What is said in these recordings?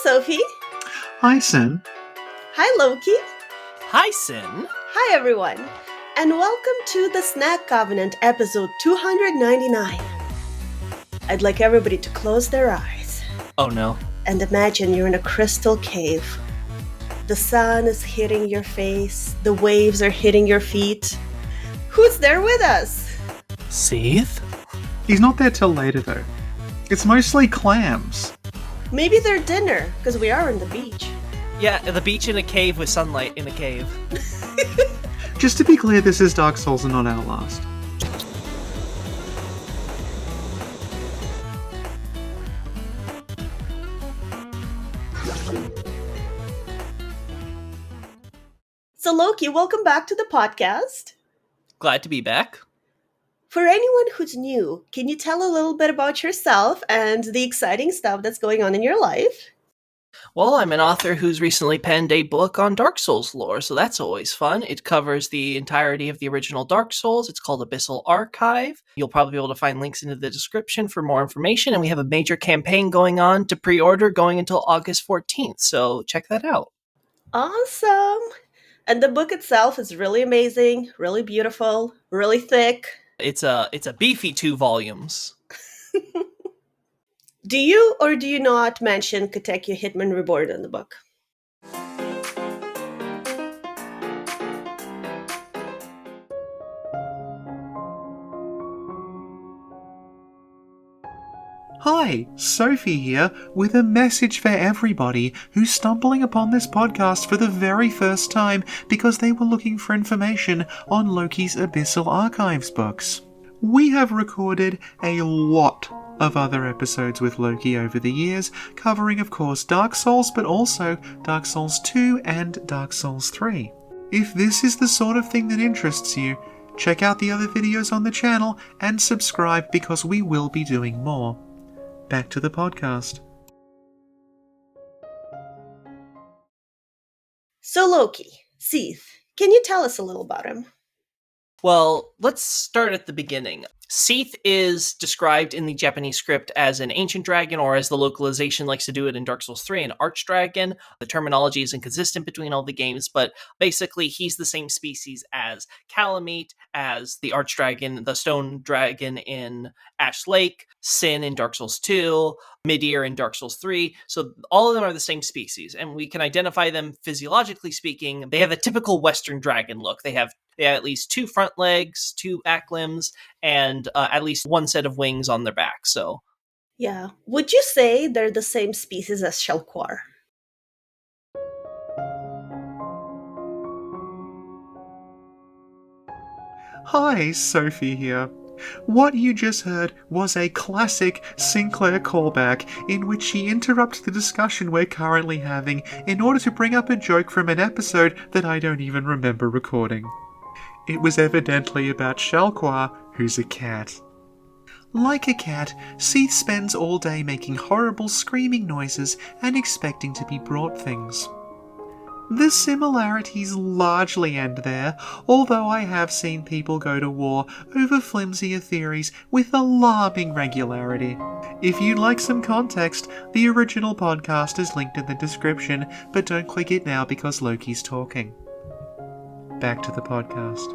Sophie. Hi, Sin. Hi, Lokey. Hi, Sin. Hi, everyone. And welcome to the Snack Covenant episode 299. I'd like everybody to close their eyes. Oh, no. And imagine you're in a crystal cave. The sun is hitting your face. The waves are hitting your feet. Who's there with us? Seath? He's not there till later, though. It's mostly clams. Maybe they're dinner, because we are on the beach. Yeah, the beach in a cave with sunlight in a cave. Just to be clear, this is Dark Souls and not Outlast. So, Lokey, welcome back to the podcast. Glad to be back. For anyone who's new, can you tell a little bit about yourself and the exciting stuff that's going on in your life? Well, I'm an author who's recently penned a book on Dark Souls lore, so that's always fun. It covers the entirety of the original Dark Souls. It's called Abyssal Archive. You'll probably be able to find links into the description for more information, and we have a major campaign going on to pre-order going until August 14th, so check that out. Awesome! And the book itself is really amazing, really beautiful, really thick. It's a beefy 2 volumes. Do you or do you not mention Katekyo Hitman Reborn in the book? Hi, Sophie here, with a message for everybody who's stumbling upon this podcast for the very first time because they were looking for information on Lokey's Abyssal Archives books. We have recorded a lot of other episodes with Lokey over the years, covering of course Dark Souls, but also Dark Souls 2 and Dark Souls 3. If this is the sort of thing that interests you, check out the other videos on the channel and subscribe because we will be doing more. Back to the podcast. So Lokey, Seath, can you tell us a little about him? Well, let's start at the beginning. Seath is described in the Japanese script as an ancient dragon, or as the localization likes to do it in Dark Souls 3, an archdragon. The terminology is inconsistent between all the games, but basically he's the same species as Calamite, as the archdragon, the stone dragon in Ash Lake, Sin in Dark Souls 2, Midir in Dark Souls 3. So all of them are the same species, and we can identify them physiologically speaking. They have a typical Western dragon look. They have at least 2 front legs, 2 back limbs, and at least 1 set of wings on their back. So, yeah. Would you say they're the same species as Shelquar? Hi, Sophie here. What you just heard was a classic Sinclair callback in which she interrupts the discussion we're currently having in order to bring up a joke from an episode that I don't even remember recording. It was evidently about Shelquar, who's a cat. Like a cat, Seath spends all day making horrible screaming noises and expecting to be brought things. The similarities largely end there, although I have seen people go to war over flimsier theories with alarming regularity. If you'd like some context, the original podcast is linked in the description, but don't click it now because Lokey's talking. Back to the podcast.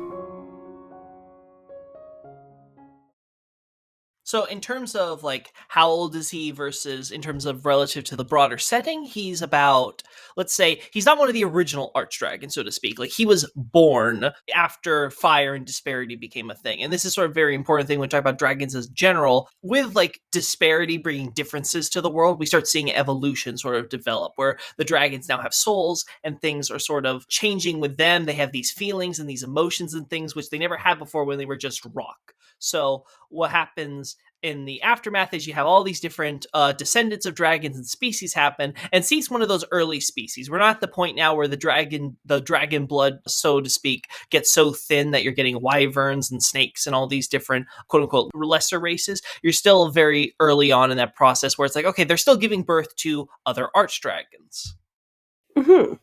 So in terms of like how old is he versus in terms of relative to the broader setting, he's about, let's say, he's not one of the original archdragons, so to speak. Like he was born after fire and disparity became a thing. And this is sort of a very important thing when we talk about dragons as general. With like disparity bringing differences to the world, we start seeing evolution sort of develop where the dragons now have souls and things are sort of changing with them. They have these feelings and these emotions and things which they never had before when they were just rock. So what happens in the aftermath is you have all these different descendants of dragons and species happen, and Seath's one of those early species. We're not at the point now where the dragon blood, so to speak, gets so thin that you're getting wyverns and snakes and all these different quote-unquote lesser races. You're still very early on in that process where it's like, okay, they're still giving birth to other archdragons. Mm-hmm.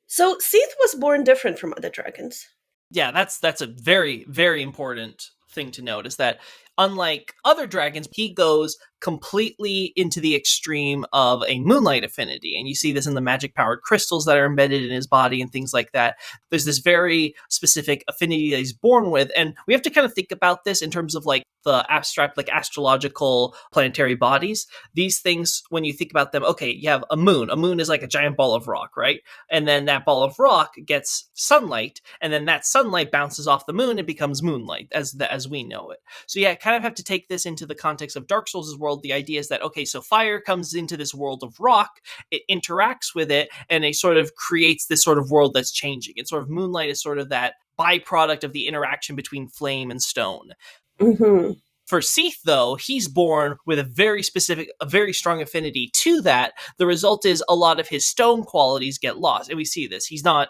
So Seath was born different from other dragons. Yeah, that's a very, very important thing to note, is that unlike other dragons, he goes completely into the extreme of a moonlight affinity. And you see this in the magic powered crystals that are embedded in his body and things like that. There's this very specific affinity that he's born with. And we have to kind of think about this in terms of like the abstract, like astrological planetary bodies. These things, when you think about them, okay, you have a moon. A moon is like a giant ball of rock, right? And then that ball of rock gets sunlight, and then that sunlight bounces off the moon and becomes moonlight as we know it. So yeah, kind of have to take this into the context of Dark Souls' world. The idea is that, okay, so fire comes into this world of rock, it interacts with it, and it sort of creates this sort of world that's changing. And sort of moonlight is sort of that byproduct of the interaction between flame and stone. Mm-hmm. For Seath, though, he's born with a very strong affinity to that. The result is a lot of his stone qualities get lost. And we see this. He's not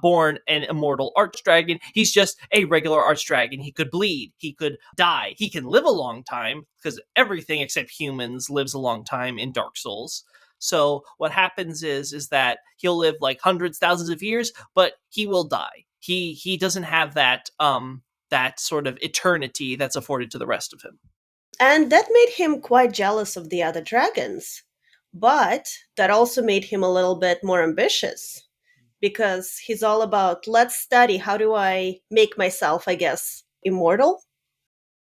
born an immortal archdragon. He's just a regular archdragon. He could bleed. He could die. He can live a long time, because everything except humans lives a long time in Dark Souls. So what happens is that he'll live like hundreds, thousands of years, but he will die. He doesn't have that sort of eternity that's afforded to the rest of him. And that made him quite jealous of the other dragons. But that also made him a little bit more ambitious, because he's all about, let's study, how do I make myself, I guess, immortal?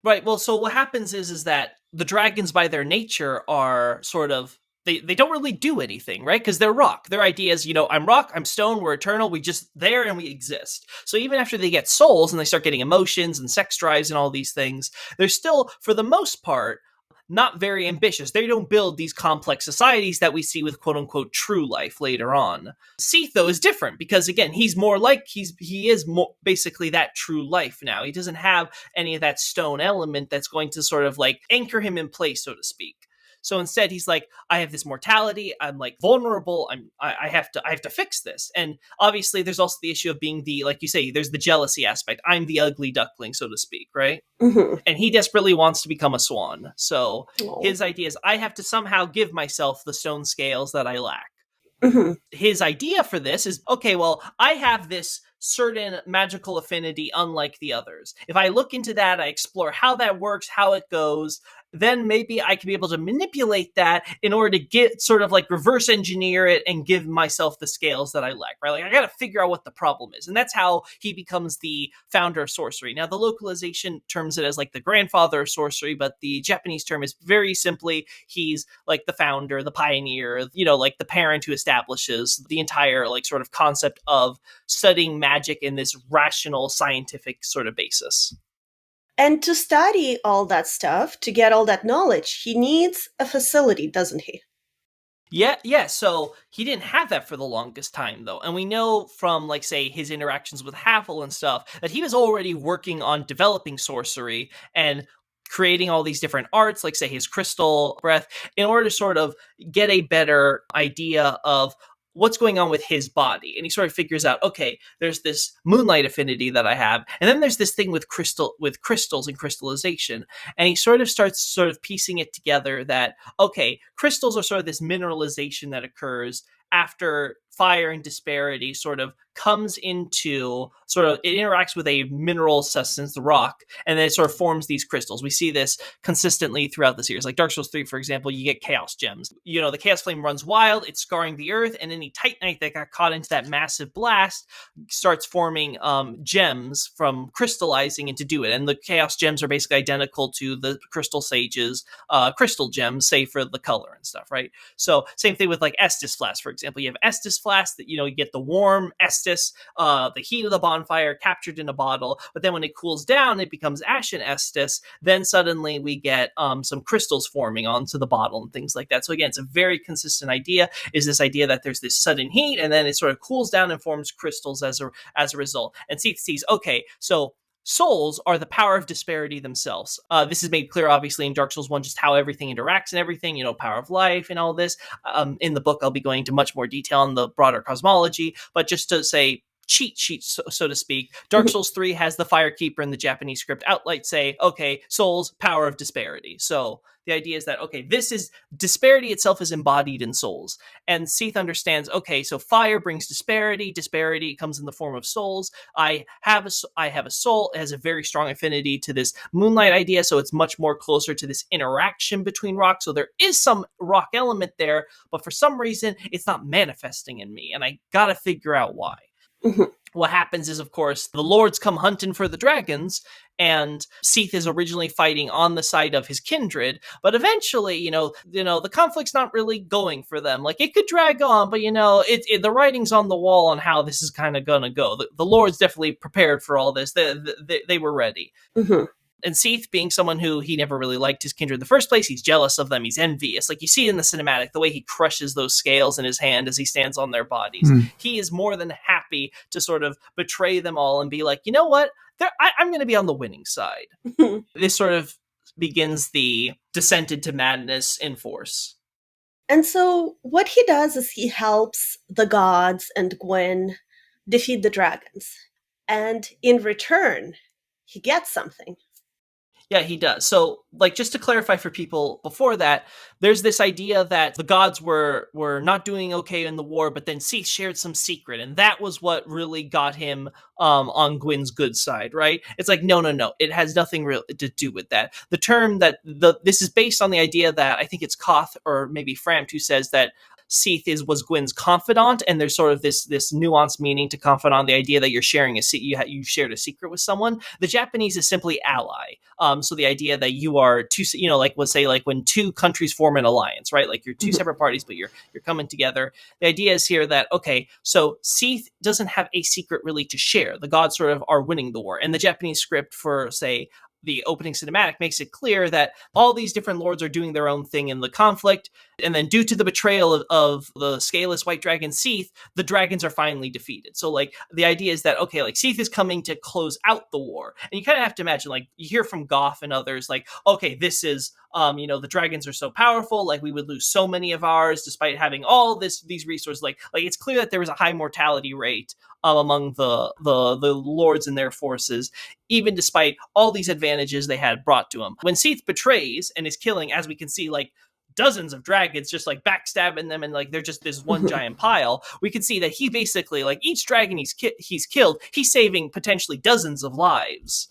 Right. Well, so what happens is that the dragons by their nature are sort of, they don't really do anything, right? Because they're rock. Their idea is, I'm rock, I'm stone, we're eternal, we just there and we exist. So even after they get souls and they start getting emotions and sex drives and all these things, they're still, for the most part, not very ambitious. They don't build these complex societies that we see with quote unquote true life later on. Seath, though, is different because, again, he's more like, he is more basically that true life now. He doesn't have any of that stone element that's going to sort of like anchor him in place, so to speak. So instead, he's like, I have this mortality. I'm like vulnerable. I have to fix this. And obviously, there's also the issue of being the, like you say, there's the jealousy aspect. I'm the ugly duckling, so to speak, right? Mm-hmm. And he desperately wants to become a swan. So Oh. his idea is, I have to somehow give myself the stone scales that I lack. Mm-hmm. His idea for this is, okay, well, I have this certain magical affinity unlike the others. If I look into that, I explore how that works, how it goes, then maybe I can be able to manipulate that in order to get sort of like reverse engineer it and give myself the scales that I lack, right? Like I got to figure out what the problem is. And that's how he becomes the founder of sorcery. Now, the localization terms it as like the grandfather of sorcery, but the Japanese term is very simply, he's like the founder, the pioneer, like the parent who establishes the entire like sort of concept of studying magic in this rational scientific sort of basis. And to study all that stuff, to get all that knowledge, he needs a facility, doesn't he? Yeah. So he didn't have that for the longest time, though. And we know from, like, say, his interactions with Havel and stuff, that he was already working on developing sorcery and creating all these different arts, like, say, his crystal breath, in order to sort of get a better idea of what's going on with his body. And he sort of figures out, okay, there's this moonlight affinity that I have, and then there's this thing with crystals and crystallization. And he sort of starts sort of piecing it together that, okay, crystals are sort of this mineralization that occurs after fire and disparity sort of comes into it interacts with a mineral substance, the rock, and then it sort of forms these crystals. We see this consistently throughout the series. Like Dark Souls 3, for example, you get chaos gems. The chaos flame runs wild, it's scarring the earth, and any titanite that got caught into that massive blast starts forming gems from crystallizing into do it. And the chaos gems are basically identical to the crystal sage's crystal gems, save for the color and stuff, right? So same thing with like Estus Flask, for example. You have Estus Flask that, you get the warm Estus, the heat of the bonfire captured in a bottle, but then when it cools down, it becomes Ashen Estus. Then suddenly we get some crystals forming onto the bottle and things like that. So again, it's a very consistent idea, is this idea that there's this sudden heat and then it sort of cools down and forms crystals as a result. And Seath sees, okay, so souls are the power of disparity themselves. This is made clear, obviously, in Dark Souls 1, just how everything interacts and everything, power of life and all this. In the book, I'll be going into much more detail on the broader cosmology, but just to say, cheat sheet, so to speak. Dark Souls 3 has the Firekeeper in the Japanese script outright say, okay, souls, power of disparity. So the idea is that, okay, this is disparity itself is embodied in souls. And Seath understands, okay, so fire brings disparity. Disparity comes in the form of souls. I have a soul. It has a very strong affinity to this moonlight idea, so it's much more closer to this interaction between rocks. So there is some rock element there, but for some reason, it's not manifesting in me, and I gotta figure out why. What happens is, of course, the lords come hunting for the dragons, and Seath is originally fighting on the side of his kindred, but eventually, the conflict's not really going for them. Like, it could drag on, but the writing's on the wall on how this is kind of gonna go. The lords definitely prepared for all this. They were ready. And Seath, being someone who he never really liked his kindred in the first place, he's jealous of them, he's envious. Like, you see in the cinematic, the way he crushes those scales in his hand as he stands on their bodies. He is more than happy to sort of betray them all and be like, you know what? I'm going to be on the winning side. This sort of begins the descent into madness in force. And so what he does is he helps the gods and Gwyn defeat the dragons. And in return, he gets something. Yeah, he does. So, like, just to clarify for people before that, there's this idea that the gods were not doing okay in the war, but then Seath shared some secret, and that was what really got him on Gwyn's good side, right? It's like, no. It has nothing really to do with that. The term this is based on the idea that I think it's Koth or maybe Framt who says that Seath was Gwyn's confidant, and there's sort of this nuanced meaning to confidant, the idea that you're sharing you shared a secret with someone. The Japanese is simply ally. So the idea that you are two, like let's say like when two countries form an alliance, right? Like you're two separate parties, but you're coming together. The idea is here that, okay, so Seath doesn't have a secret really to share. The gods sort of are winning the war, and the Japanese script for, say, the opening cinematic makes it clear that all these different lords are doing their own thing in the conflict. And then due to the betrayal of the scaleless white dragon Seath, the dragons are finally defeated. So like the idea is that, okay, like Seath is coming to close out the war. And you kind of have to imagine, like you hear from Goff and others like, okay, this is, the dragons are so powerful. Like we would lose so many of ours despite having all these resources. Like it's clear that there was a high mortality rate among the lords and their forces, even despite all these advantages they had brought to them. When Seath betrays and is killing, as we can see, like dozens of dragons just like backstabbing them, and like they're just this one giant pile, we can see that he basically, like each dragon he's killed, he's saving potentially dozens of lives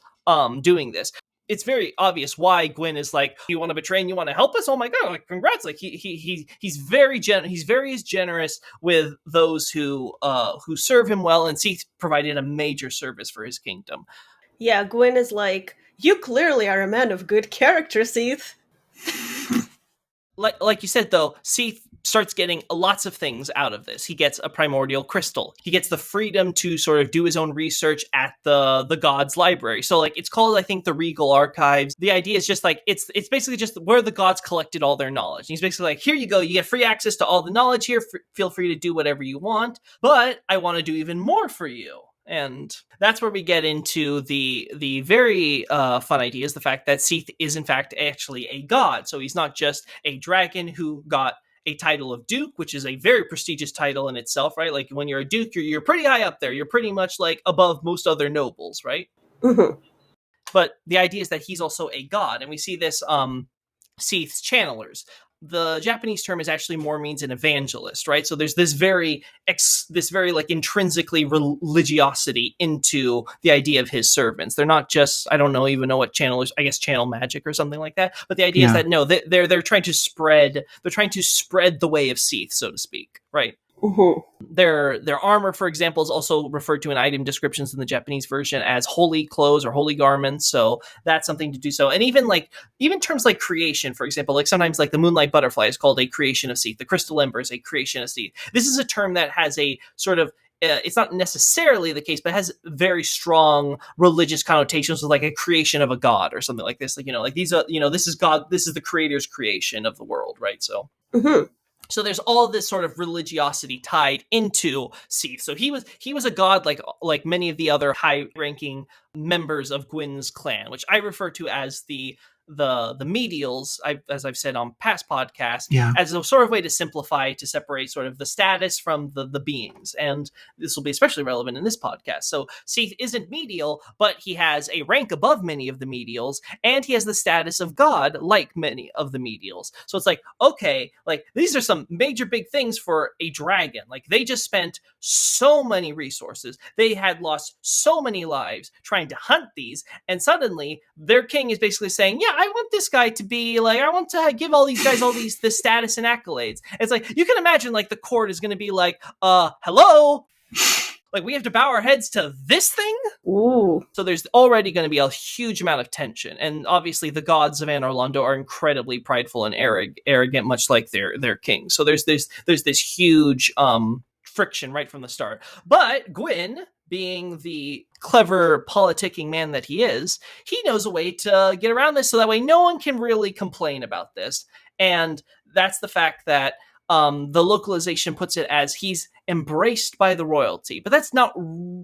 doing this. It's very obvious why Gwyn is like, you want to betray and you want to help us? Oh my god, like congrats. Like he's very generous with those who serve him well, and Seath provided a major service for his kingdom. Yeah, Gwyn is like, you clearly are a man of good character, Seath. Like you said, though, Seath starts getting lots of things out of this. He gets a primordial crystal. He gets the freedom to sort of do his own research at the gods' library. So, like, it's called, I think, the Regal Archives. The idea is just like, it's basically just where the gods collected all their knowledge. And he's basically like, here you go. You get free access to all the knowledge here. Feel free to do whatever you want. But I want to do even more for you. And that's where we get into the very fun idea, is the fact that Seath is in fact actually a god. So he's not just a dragon who got a title of duke, which is a very prestigious title in itself, right? Like when you're a duke, you're pretty high up there. You're pretty much like above most other nobles, right? Mm-hmm. But the idea is that he's also a god, and we see this Seaths channelers. The Japanese term is actually more means an evangelist, right? So there's this very like intrinsically religiosity into the idea of his servants. They're not just, I don't even know what channelers, I guess channel magic or something like that. But the idea is that no, they're trying to spread the way of Seath, so to speak, right? Mm-hmm. Their armor, for example, is also referred to in item descriptions in the Japanese version as holy clothes or holy garments. So that's something to do so. And even terms like creation, for example, like sometimes like the moonlight butterfly is called a creation of Seath. The crystal ember is a creation of Seath. This is a term that has a sort of it's not necessarily the case, but has very strong religious connotations with like a creation of a god or something like this. Like, like these are, this is God, this is the creator's creation of the world, right? So. Mm-hmm. So there's all this sort of religiosity tied into Seath. So he was a god like many of the other high-ranking members of Gwyn's clan, which I refer to as the the medials, as I've said on past podcasts, Yeah. as a sort of way to simplify, to separate sort of the status from the beings. And this will be especially relevant in this podcast. So Seath isn't medial, but he has a rank above many of the medials, and he has the status of God like many of the medials. So it's like, okay, like these are some major big things for a dragon. Like they just spent so many resources. They had lost so many lives trying to hunt these, and suddenly their king is basically saying, yeah, I want this guy to be like, I want to give all these guys all these this status and accolades. It's like, you can imagine like the court is going to be like, hello, like we have to bow our heads to this thing. Ooh. So there's already going to be a huge amount of tension, and obviously the gods of Anor Londo are incredibly prideful and arrogant, much like their king. So there's this huge friction right from the start. But Gwyn, being the clever politicking man that he is, he knows a way to get around this so that way no one can really complain about this. And that's the fact that the localization puts it as he's embraced by the royalty. But that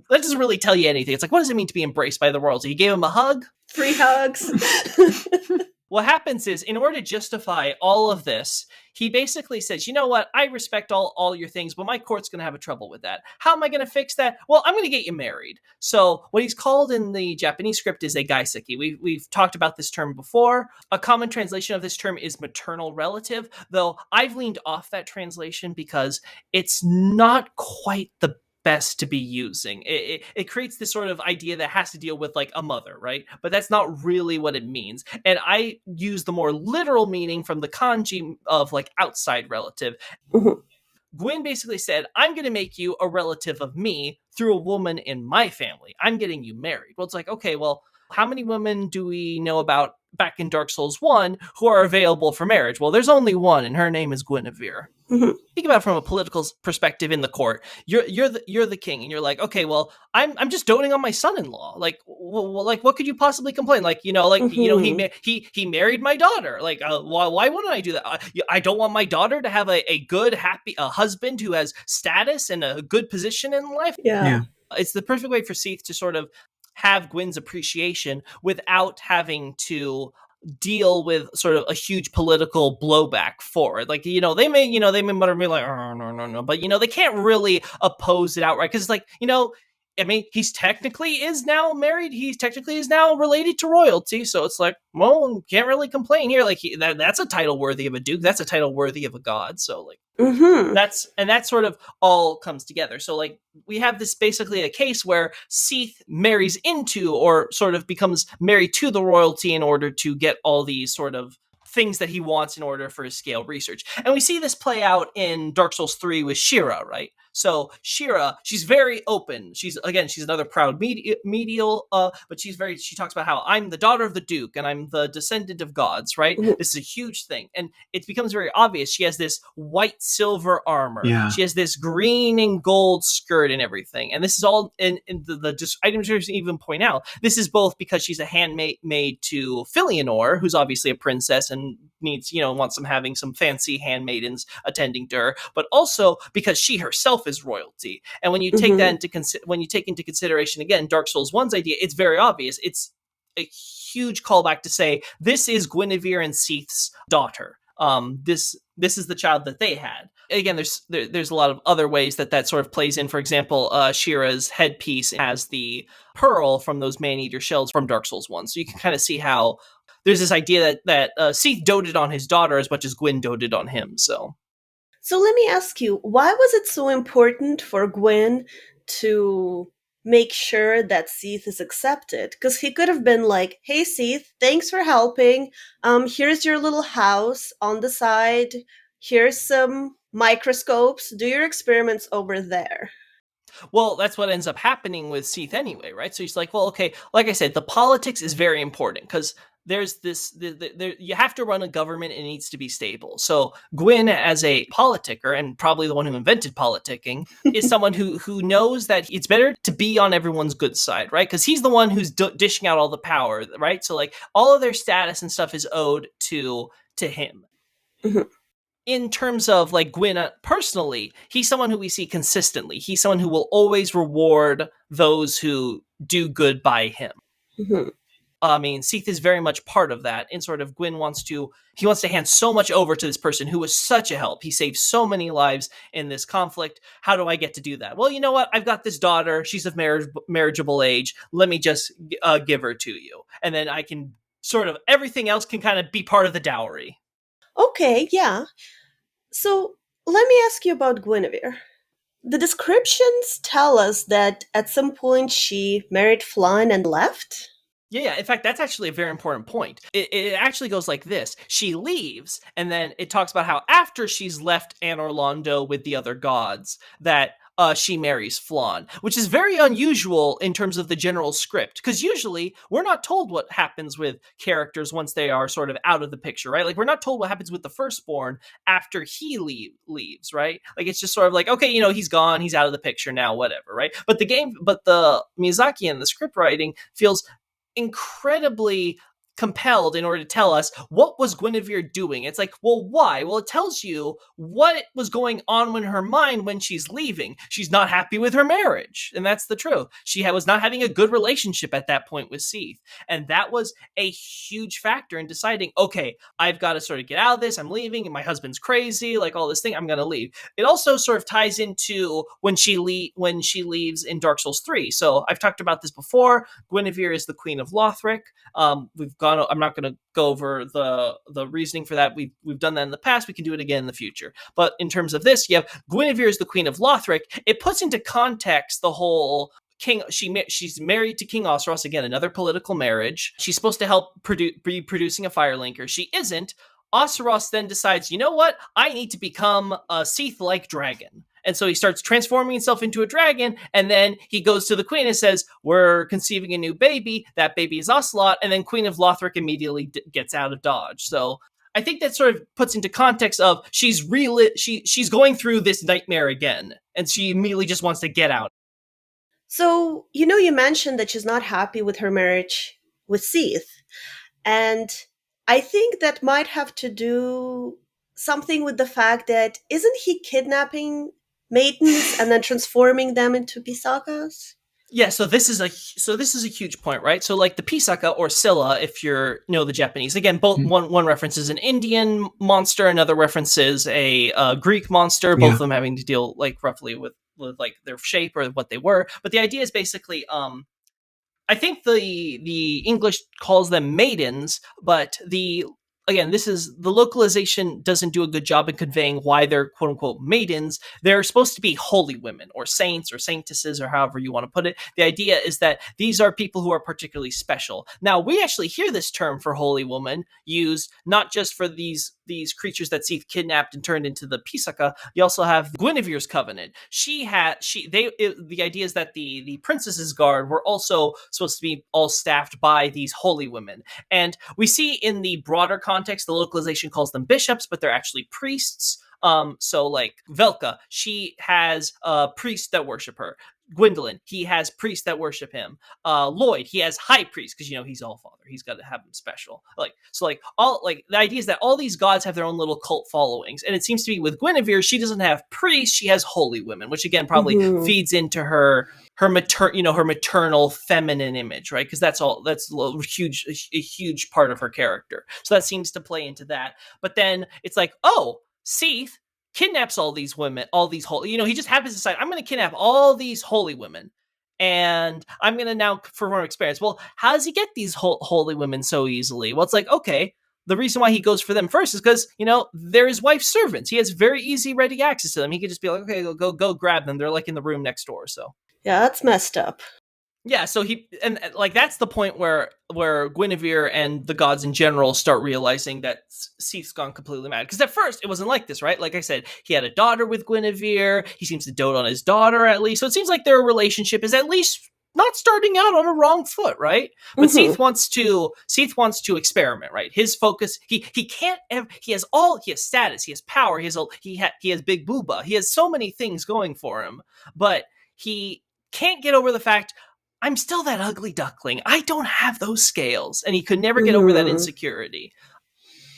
doesn't really tell you anything. It's like, what does it mean to be embraced by the royalty? He gave him a hug? 3 hugs. What happens is, in order to justify all of this, he basically says, you know what, I respect all your things, but my court's going to have a trouble with that. How am I going to fix that? Well, I'm going to get you married. So what he's called in the Japanese script is a gaiseki. We've talked about this term before. A common translation of this term is maternal relative, though I've leaned off that translation because it's not quite the best to be using. It creates this sort of idea that has to deal with like a mother, right? But that's not really what it means. And I use the more literal meaning from the kanji of like outside relative. Mhm. Gwyn basically said, I'm going to make you a relative of me through a woman in my family. I'm getting you married. Well, it's like, okay, well, how many women do we know about back in Dark Souls 1 who are available for marriage? Well, there's only one, and her name is Gwynevere. Mhm. Think about it from a political perspective in the court. You're the king, and you're like, okay, well, I'm just doting on my son-in-law. Like, well, like, what could you possibly complain? Like, he married my daughter. Like, why wouldn't I do that? I don't want my daughter to have a good, happy husband who has status and a good position in life. Yeah. It's the perfect way for Seath to sort of have Gwyn's appreciation without having to deal with sort of a huge political blowback for it. Like, they may mutter me like, oh, no, but they can't really oppose it outright, because it's like, I mean, he's technically is now married. He technically is now related to royalty. So it's like, well, can't really complain here. Like that's a title worthy of a duke. That's a title worthy of a god. So like, that sort of all comes together. So like we have this basically a case where Seath marries into, or sort of becomes married to, the royalty in order to get all these sort of things that he wants in order for his scale research. And we see this play out in Dark Souls 3 with Shira, right? So Shira, she's very open. She's another proud medial, but she talks about how I'm the daughter of the Duke and I'm the descendant of gods, right? Mhm. This is a huge thing. And it becomes very obvious. She has this white silver armor. Yeah. She has this green and gold skirt and everything. And this is all in the item description even point out. This is both because she's a handmaid to Filianor, who's obviously a princess and needs, wants having some fancy handmaidens attending to her, but also because she herself is royalty. And when you take that into consideration, again, Dark Souls 1's idea, it's very obvious. It's a huge callback to say this is Gwynevere and Seath's daughter. This is the child that they had. Again, there's a lot of other ways that sort of plays in. For example, Shira's headpiece has the pearl from those man-eater shells from Dark Souls 1. So you can kind of see how there's this idea that Seath doted on his daughter as much as Gwyn doted on him. So let me ask you, why was it so important for Gwyn to make sure that Seath is accepted? Because he could have been like, hey, Seath, thanks for helping. Here's your little house on the side. Here's some microscopes. Do your experiments over there. Well, that's what ends up happening with Seath anyway, right? So he's like, well, okay, like I said, the politics is very important because there's this, you have to run a government and it needs to be stable. So Gwyn, as a politicker, and probably the one who invented politicking, is someone who knows that it's better to be on everyone's good side, right? Because he's the one who's dishing out all the power, right? So like all of their status and stuff is owed to him. Mm-hmm. In terms of like Gwyn personally, he's someone who we see consistently. He's someone who will always reward those who do good by him. Mm-hmm. Seath is very much part of that, and sort of Gwyn wants to hand so much over to this person who was such a help. He saved so many lives in this conflict. How do I get to do that? Well, you know what? I've got this daughter. She's of marriageable age. Let me just give her to you, and then I can sort of everything else can kind of be part of the dowry. Okay, yeah. So let me ask you about Gwynevere. The descriptions tell us that at some point she married Flan and left. Yeah. In fact, that's actually a very important point. It actually goes like this. She leaves, and then it talks about how after she's left Anor Londo with the other gods, that she marries Flan, which is very unusual in terms of the general script, because usually we're not told what happens with characters once they are sort of out of the picture, right? Like, we're not told what happens with the firstborn after he leaves, right? Like, it's just sort of like, okay, he's gone, he's out of the picture now, whatever, right? But the Miyazaki and the script writing feels incredibly compelled in order to tell us what was Gwynevere doing. It's like, well, why? Well, it tells you what was going on in her mind when she's leaving. She's not happy with her marriage, and that's the truth. She was not having a good relationship at that point with Seath, and that was a huge factor in deciding, okay, I've got to sort of get out of this. I'm leaving, and my husband's crazy, like all this thing. I'm going to leave. It also sort of ties into when she leaves in Dark Souls 3. So I've talked about this before. Gwynevere is the Queen of Lothric. I'm not going to go over the reasoning for that. We've done that in the past. We can do it again in the future. But in terms of this, you have Gwynevere is the Queen of Lothric. It puts into context the whole king. She's married to King Osros, again, another political marriage. She's supposed to help be producing a Firelinker. She isn't. Osros then decides, you know what? I need to become a Seath-like dragon. And so he starts transforming himself into a dragon, and then he goes to the queen and says, we're conceiving a new baby. That baby is Ocelot, and then Queen of Lothric immediately gets out of Dodge. So I think that sort of puts into context of she's going through this nightmare again, and she immediately just wants to get out. So, you mentioned that she's not happy with her marriage with Seath, and I think that might have to do something with the fact that isn't he kidnapping maidens and then transforming them into pisakas? Yeah, so this is a huge point, right? So like the Pisaka or Scylla, if you're the Japanese, again, both one reference is an Indian monster, another reference is a Greek monster, both of them having to deal like roughly with like their shape or what they were. But the idea is basically, I think the English calls them maidens, but this is the localization doesn't do a good job in conveying why they're quote unquote maidens. They're supposed to be holy women or saints or saintesses or however you want to put it. The idea is that these are people who are particularly special. Now, we actually hear this term for holy woman used not just for these creatures that Seath kidnapped and turned into the Pisaka. You also have Gwynevere's covenant. The idea is that the princess's guard were also supposed to be all staffed by these holy women. And we see in the broader context, the localization calls them bishops, but they're actually priests. So like Velka, she has priests that worship her. Gwyndolin, he has priests that worship him. Lloyd, he has high priests because he's all father. He's got to have them special. The idea is that all these gods have their own little cult followings, and it seems to be with Gwynevere, she doesn't have priests, she has holy women, which again probably feeds into her maternal feminine image, right? Because that's a huge part of her character. So that seems to play into that. But then it's like, oh, Seath kidnaps all these women, all these holy, he just happens to decide, I'm going to kidnap all these holy women, and I'm going to now perform experience. Well, how does he get these holy women so easily? Well, it's like, okay, the reason why he goes for them first is because, they're his wife's servants. He has very easy, ready access to them. He could just be like, okay, go grab them. They're like in the room next door. So yeah, that's messed up. Yeah, so that's the point where Gwynevere and the gods in general start realizing that Seath's gone completely mad. Because at first it wasn't like this, right? Like I said, he had a daughter with Gwynevere. He seems to dote on his daughter at least. So it seems like their relationship is at least not starting out on a wrong foot, right? But Seath wants to experiment, right? His focus, he can't ever, he has status, he has power, he has big booba, he has so many things going for him, but he can't get over the fact, I'm still that ugly duckling. I don't have those scales. And he could never get over that insecurity.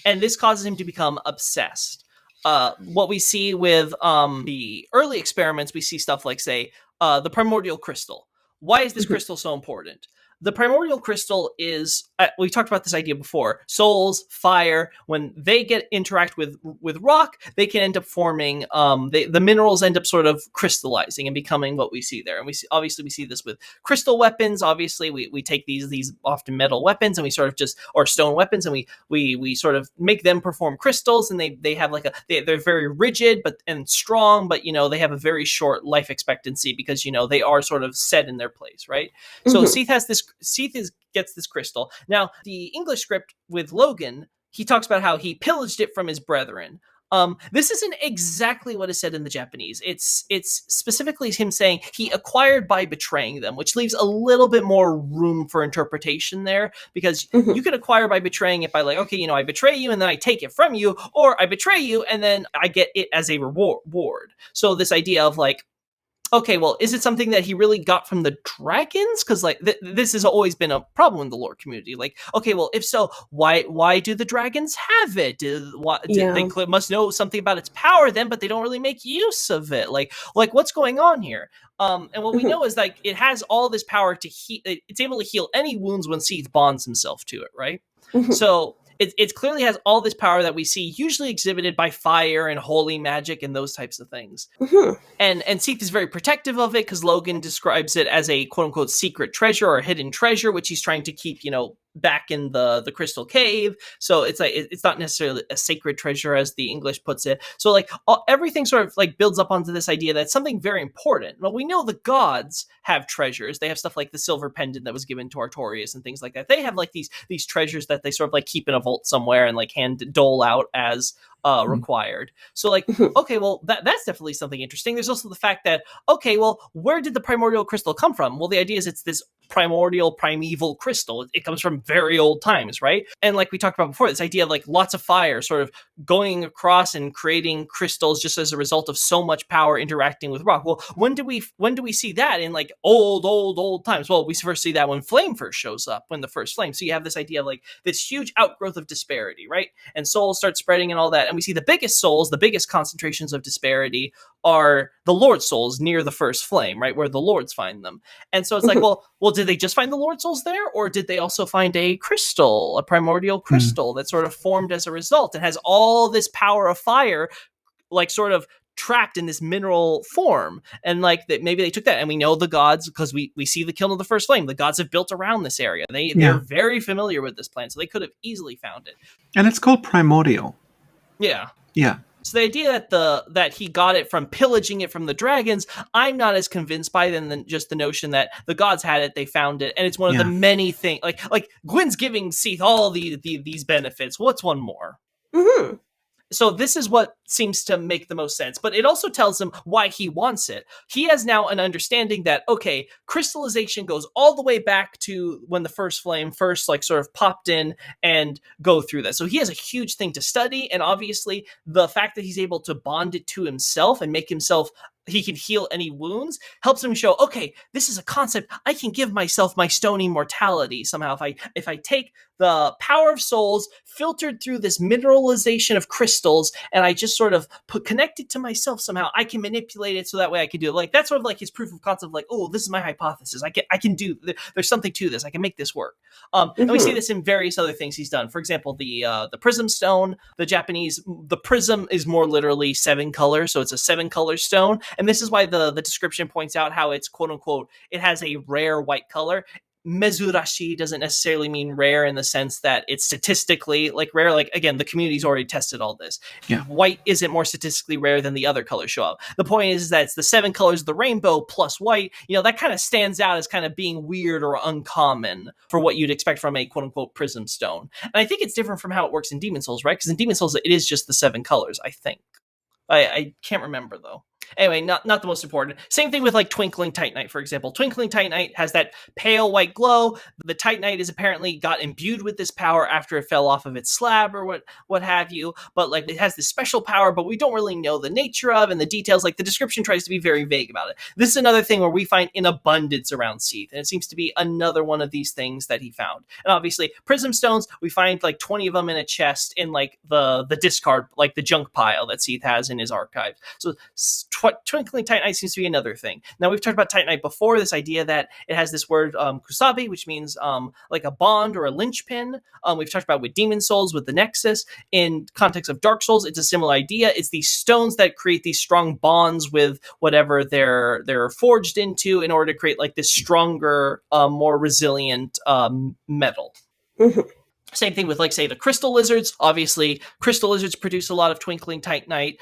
And this causes him to become obsessed. What we see with the early experiments, we see stuff like, say, the primordial crystal. Why is this crystal so important? the primordial crystal is, we talked about this idea before, souls, fire, when they interact with rock, they can end up forming, the minerals end up sort of crystallizing and becoming what we see there. And obviously we see this with crystal weapons. Obviously we take these often metal weapons and we sort of or stone weapons, and we sort of make them perform crystals, and they have like they're very rigid and strong, but they have a very short life expectancy because they are sort of set in their place, right? So Seath gets this crystal. Now, the English script with Logan, he talks about how he pillaged it from his brethren. This isn't exactly what is said in the Japanese. It's specifically him saying he acquired by betraying them, which leaves a little bit more room for interpretation there, because you can acquire by betraying it by like, okay, I betray you and then I take it from you, or I betray you and then I get it as a reward. So this idea of like, okay, well, is it something that he really got from the dragons? Because like this has always been a problem in the lore community. Like, okay, well, if so, why do the dragons have it? They must know something about its power then, but they don't really make use of it. Like what's going on here? And what we know is like it has all this power to heal. It's able to heal any wounds when Seath bonds himself to it, right? So it clearly has all this power that we see usually exhibited by fire and holy magic and those types of things. And Seath is very protective of it because Logan describes it as a quote unquote secret treasure or hidden treasure, which he's trying to keep, back in the crystal cave. So it's like it's not necessarily a sacred treasure as the English puts it. So like everything sort of like builds up onto this idea that something very important. Well, we know the gods have treasures. They have stuff like the silver pendant that was given to Artorias and things like that. They have like these treasures that they sort of like keep in a vault somewhere and like hand dole out as required. So like, okay, well, that's definitely something interesting. There's also the fact that, okay, well, where did the primordial crystal come from? Well, the idea is it's this primeval crystal. It comes from very old times, right? And like we talked about before, this idea of like lots of fire sort of going across and creating crystals just as a result of so much power interacting with rock. Well, when do we see that in like old times? Well, we first see that when flame first shows up, when the first flame. So you have this idea of like this huge outgrowth of disparity, right? And souls start spreading and all that. And we see the biggest souls, the biggest concentrations of disparity are the Lord souls near the first flame, right? Where the Lords find them. And so it's like, well, did they just find the Lord souls there? Or did they also find a crystal, a primordial crystal that sort of formed as a result and has all this power of fire, like sort of trapped in this mineral form? And like that maybe they took that, and we know the gods, because we see the kiln of the first flame, the gods have built around this area. They're very familiar with this plant, so they could have easily found it. And it's called primordial. Yeah. Yeah. So the idea that he got it from pillaging it from the dragons, I'm not as convinced by than just the notion that the gods had it, they found it, and it's one of the many things. Like Gwyn's giving Seath all these benefits. What's one more? So this is what seems to make the most sense, but it also tells him why he wants it. He has now an understanding that, okay, crystallization goes all the way back to when the first flame first like sort of popped in and go through that. So he has a huge thing to study, and obviously the fact that he's able to bond it to himself and make himself, he can heal any wounds, helps him show, okay, this is a concept. I can give myself my stone immortality somehow if I take the power of souls filtered through this mineralization of crystals, and I just sort of connect it to myself somehow. I can manipulate it so that way I can do it. Like that's sort of like his proof of concept. Like, oh, this is my hypothesis. I can do. There's something to this. I can make this work. And we see this in various other things he's done. For example, the prism stone. The prism is more literally 7 colors, so it's a 7-color stone. And this is why the description points out how it's quote unquote, it has a rare white color. Mezurashi doesn't necessarily mean rare in the sense that it's statistically like rare. Like again, the community's already tested all this. White isn't more statistically rare than the other colors show up. The point is that it's the 7 colors of the rainbow plus white. That kind of stands out as kind of being weird or uncommon for what you'd expect from a quote unquote prism stone. And I think it's different from how it works in Demon Souls, right? Because in Demon Souls, it is just the 7 colors, I think. I can't remember though. Anyway, not the most important. Same thing with like Twinkling Titanite, for example. Twinkling Titanite has that pale white glow. The Titanite is apparently got imbued with this power after it fell off of its slab or what have you. But like it has this special power, but we don't really know the nature of and the details. Like the description tries to be very vague about it. This is another thing where we find in abundance around Seath, and it seems to be another one of these things that he found. And obviously, prism stones, we find like 20 of them in a chest in like the discard, like the junk pile that Seath has in his archive. So twinkling Titanite seems to be another thing. Now, we've talked about Titanite before, this idea that it has this word kusabi, which means like a bond or a linchpin. We've talked about with Demon Souls, with the Nexus. In context of Dark Souls, it's a similar idea. It's these stones that create these strong bonds with whatever they're forged into in order to create like this stronger, more resilient metal. Mhm. Same thing with, like, say, the crystal lizards. Obviously, crystal lizards produce a lot of twinkling titanite.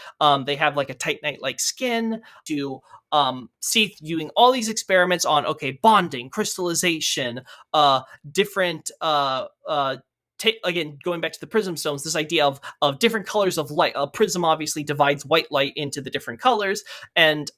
They have like a titanite-like skin. Seath doing all these experiments on, okay, bonding, crystallization, different again, going back to the prism stones, this idea of different colors of light. A prism obviously divides white light into the different colors, and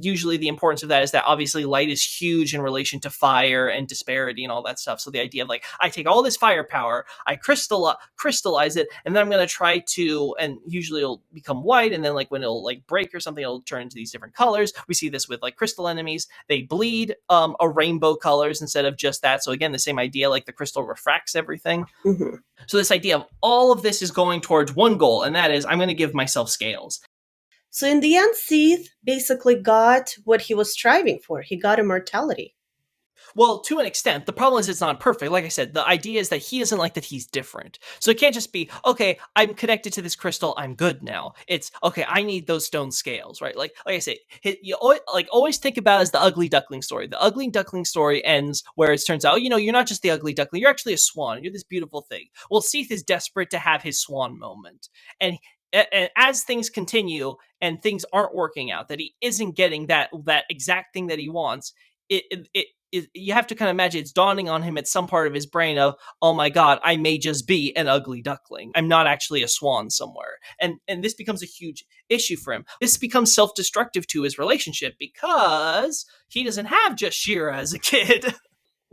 usually the importance of that is that obviously light is huge in relation to fire and disparity and all that stuff. So the idea of like, I take all this firepower, I crystallize it, and then I'm going to try to, and usually it'll become white, and then like when it'll like break or something, it'll turn into these different colors. We see this with like crystal enemies; they bleed a rainbow colors instead of just that. So again, the same idea, like the crystal refracts everything. Mhm. So this idea of all of this is going towards one goal, and that is I'm going to give myself scales. So in the end, Seath basically got what he was striving for. He got immortality. Well, to an extent, the problem is it's not perfect. Like I said, the idea is that he doesn't like that he's different. So it can't just be, okay, I'm connected to this crystal, I'm good now. It's, okay, I need those stone scales, right? Like I say, you always think about it as the Ugly Duckling story. The Ugly Duckling story ends where it turns out, you're not just the Ugly Duckling, you're actually a swan. You're this beautiful thing. Well, Seath is desperate to have his swan moment. And as things continue and things aren't working out, that he isn't getting that exact thing that he wants, you have to kind of imagine it's dawning on him at some part of his brain of, oh my god, I may just be an ugly duckling. I'm not actually a swan somewhere. And this becomes a huge issue for him. This becomes self-destructive to his relationship because he doesn't have just Shira as a kid.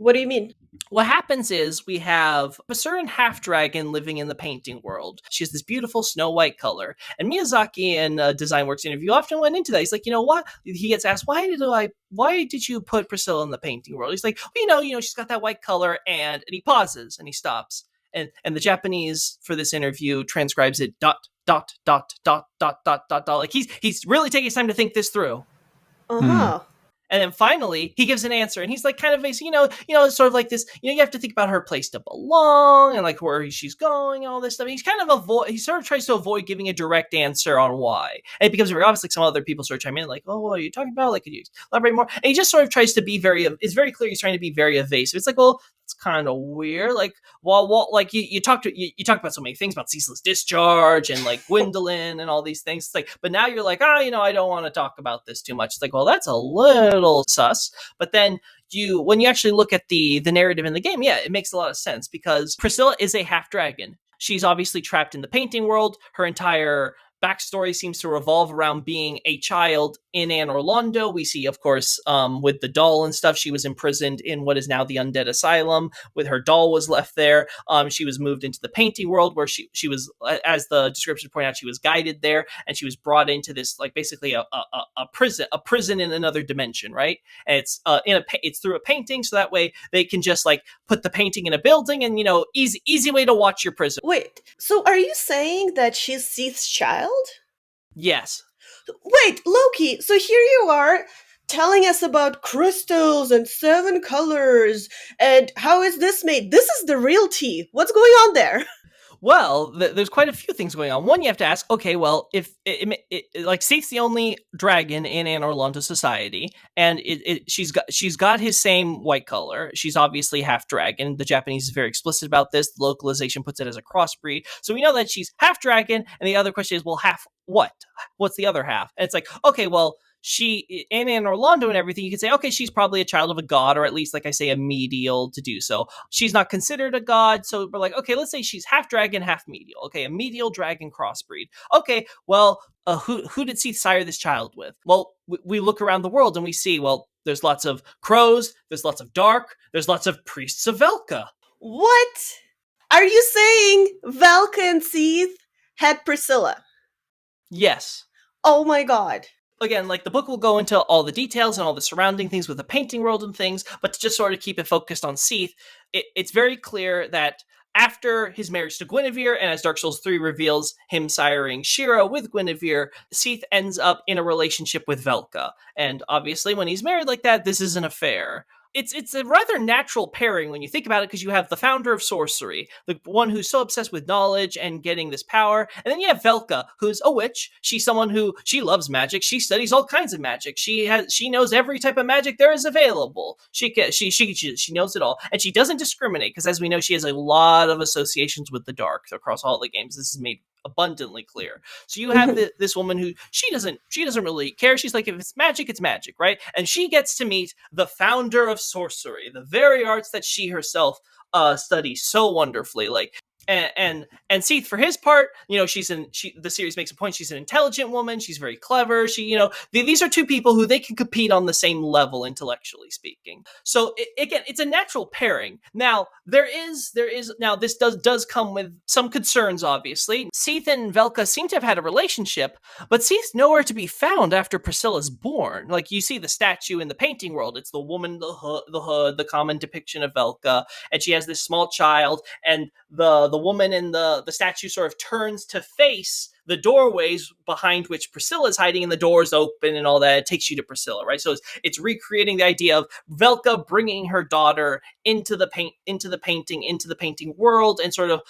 What do you mean? What happens is we have a certain half-dragon living in the painting world. She has this beautiful snow-white color. And Miyazaki in DesignWorks interview often went into that. He's like, you know what? He gets asked, why did you put Priscilla in the painting world? He's like, well, she's got that white color, and he pauses and he stops. And the Japanese for this interview transcribes it dot dot dot dot dot dot dot dot. Like he's really taking his time to think this through. Uh-huh. And then finally, he gives an answer, and he's like, kind of, it's sort of like this. You have to think about her place to belong, and like where she's going, and all this stuff. He's kind of he sort of tries to avoid giving a direct answer on why, and it becomes very obvious. Like some other people sort of chime in, like, "Oh, what are you talking about? Like, could you elaborate more?" And he just sort of tries to be it's very clear he's trying to be very evasive. It's like, well, it's kind of weird. Like, like you talked about so many things about ceaseless discharge and like Gwyndolin and all these things. It's like, but now you're like, I don't want to talk about this too much. It's like, well, that's a little sus. But then when you actually look at the narrative in the game, yeah, it makes a lot of sense because Priscilla is a half dragon. She's obviously trapped in the painting world. Her entire backstory seems to revolve around being a child in Anne Orlando. We see, of course, with the doll and stuff, she was imprisoned in what is now the Undead Asylum. With her doll was left there. She was moved into the painting world where she was, as the description pointed out, she was guided there, and she was brought into this, like, basically a prison in another dimension, right? And it's through a painting, so that way they can just like put the painting in a building, and easy way to watch your prison. Wait, so are you saying that she's Seath's child? Yes. Wait, Lokey, so here you are telling us about crystals and 7 colors, and how is this made? This is the real tea. What's going on there? Well, there's quite a few things going on. One, you have to ask, okay, well, if like Seath's the only dragon in Anne Orlando society, and she's got his same white color. She's obviously half dragon. The Japanese is very explicit about this. The localization puts it as a crossbreed, so we know that she's half dragon. And the other question is, well, half what? What's the other half? And it's like, okay, well, she in Anne Orlando and everything, you could say, okay, she's probably a child of a god, or at least, like I say, a medial to do so. She's not considered a god, so we're like, okay, let's say she's half dragon, half medial. Okay, a medial dragon crossbreed. Okay, well, who did Seath sire this child with? Well, we look around the world and we see, well, there's lots of crows, there's lots of dark, there's lots of priests of Velka. What? Are you saying Velka and Seath had Priscilla? Yes. Oh my god. Again, like the book will go into all the details and all the surrounding things with the painting world and things, but to just sort of keep it focused on Seath, it's very clear that after his marriage to Gwynevere, and as Dark Souls 3 reveals, him siring Shira with Gwynevere, Seath ends up in a relationship with Velka. And obviously, when he's married like that, this is an affair. It's a rather natural pairing when you think about it, because you have the founder of sorcery, the one who's so obsessed with knowledge and getting this power, and then you have Velka, who's a witch. She's someone who she loves magic. She studies all kinds of magic. She knows every type of magic there is available. She knows it all, and she doesn't discriminate, because as we know, she has a lot of associations with the dark across all the games. This is made abundantly clear. So you have this woman who she doesn't really care. She's like, if it's magic, right? And she gets to meet the founder of sorcery, the very arts that she herself studies so wonderfully. Like, and Seath, for his part, the series makes a point. She's an intelligent woman. She's very clever. These are two people who they can compete on the same level, intellectually speaking. So again, it's a natural pairing. Now this does come with some concerns. Obviously, Seath and Velka seem to have had a relationship, but Seath's nowhere to be found after Priscilla's born. Like, you see the statue in the painting world. It's the woman, the hood, the common depiction of Velka, and she has this small child, and the woman in the statue sort of turns to face the doorways behind which Priscilla is hiding, and the doors open and all that. It takes you to Priscilla, right? So it's recreating the idea of Velka bringing her daughter into the painting world, and sort of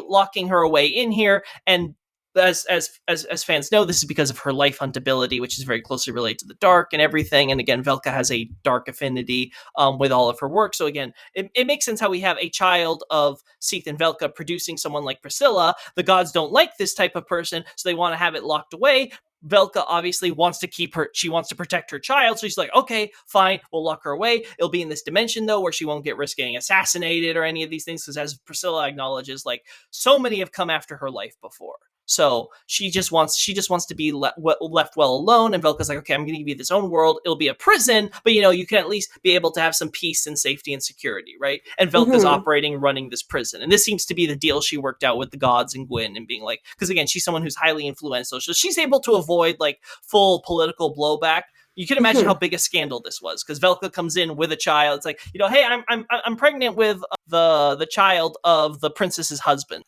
locking her away in here. And as fans know, this is because of her life huntability, which is very closely related to the dark and everything. And again, Velka has a dark affinity with all of her work. So again, it makes sense how we have a child of Seath and Velka producing someone like Priscilla. The gods don't like this type of person, so they want to have it locked away. Velka obviously wants to keep her, she wants to protect her child, so she's like, okay, fine, we'll lock her away. It'll be in this dimension, though, where she won't get risk getting assassinated or any of these things, because as Priscilla acknowledges, like, so many have come after her life before. So she just wants to be left well alone. And Velka's like, okay, I'm going to give you this own world. It'll be a prison, but you can at least be able to have some peace and safety and security, right? And Velka's running this prison. And this seems to be the deal she worked out with the gods and Gwyn, and being like, because again, she's someone who's highly influential. So she's able to avoid like full political blowback. You can imagine how big a scandal this was, because Velka comes in with a child. It's like, hey, I'm pregnant with the child of the princess's husband.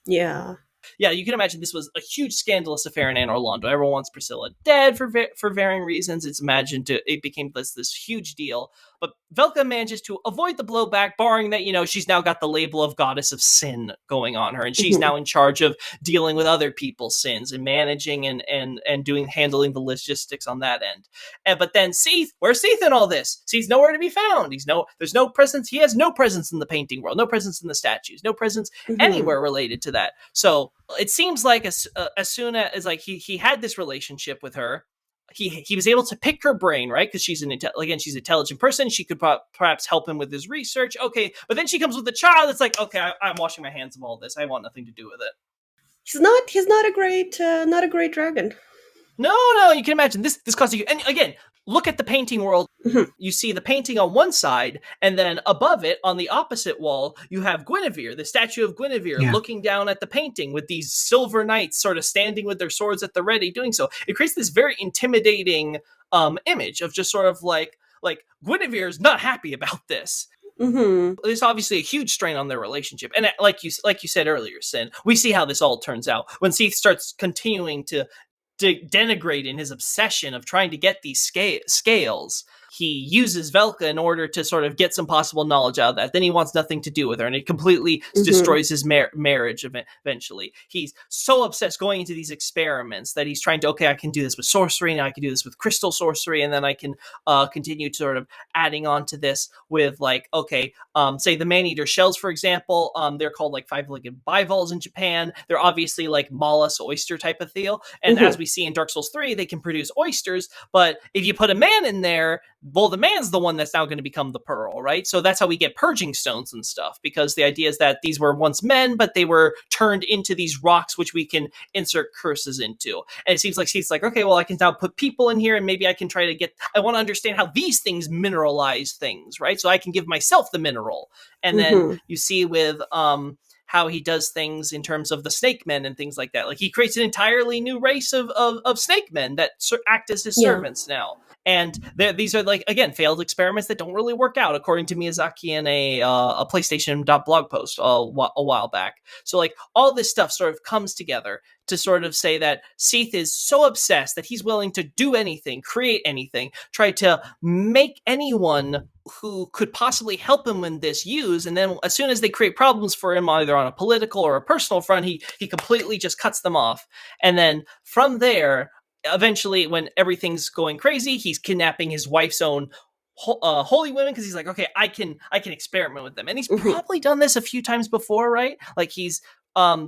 Yeah, you can imagine this was a huge scandalous affair in Anor Londo. Everyone wants Priscilla dead for varying reasons. It became this huge deal. But Velka manages to avoid the blowback, barring that, she's now got the label of goddess of sin going on her, and she's now in charge of dealing with other people's sins and managing and handling the logistics on that end. But then Seath, where's Seath in all this? Seath's nowhere to be found. There's no presence. He has no presence in the painting world, no presence in the statues, no presence anywhere related to that. So it seems like as soon as like he had this relationship with her, he was able to pick her brain, right? Because she's an intelligent person. She could perhaps help him with his research. Okay, but then she comes with a child. It's like, okay, I'm washing my hands of all this. I want nothing to do with it. He's not a great dragon. No, you can imagine this causes you. And again, look at the painting world. You see the painting on one side, and then above it, on the opposite wall, you have Gwynevere, the statue of Gwynevere, looking down at the painting with these silver knights sort of standing with their swords at the ready, doing so. It creates this very intimidating image of just sort of like Gwynevere is not happy about this. There's obviously a huge strain on their relationship, and like you said earlier, Sin, we see how this all turns out when Seath starts continuing to denigrate in his obsession of trying to get these scales. He uses Velka in order to sort of get some possible knowledge out of that. Then he wants nothing to do with her, and it completely destroys his marriage eventually. He's so obsessed going into these experiments that he's trying to, okay, I can do this with sorcery, and I can do this with crystal sorcery, and then I can continue to sort of adding on to this with like, okay, say the man-eater shells, for example, they're called like five-legged bivalves in Japan. They're obviously like mollusk oyster type of deal. And as we see in Dark Souls 3, they can produce oysters, but if you put a man in there, well, the man's the one that's now going to become the pearl, right? So that's how we get purging stones and stuff, because the idea is that these were once men, but they were turned into these rocks, which we can insert curses into. And it seems like she's like, okay, well, I can now put people in here, and maybe I can try to I want to understand how these things mineralize things, right? So I can give myself the mineral. And then you see with how he does things in terms of the snake men and things like that. Like, he creates an entirely new race of snake men that act as his servants now. And these are like, again, failed experiments that don't really work out, according to Miyazaki in a PlayStation blog post a while back. So like all this stuff sort of comes together to sort of say that Seath is so obsessed that he's willing to do anything, create anything, try to make anyone who could possibly help him in this use, and then as soon as they create problems for him, either on a political or a personal front, he completely just cuts them off. And then from there, eventually, when everything's going crazy, he's kidnapping his wife's own holy women, because he's like, okay, I can experiment with them. And he's probably done this a few times before, right? Like he's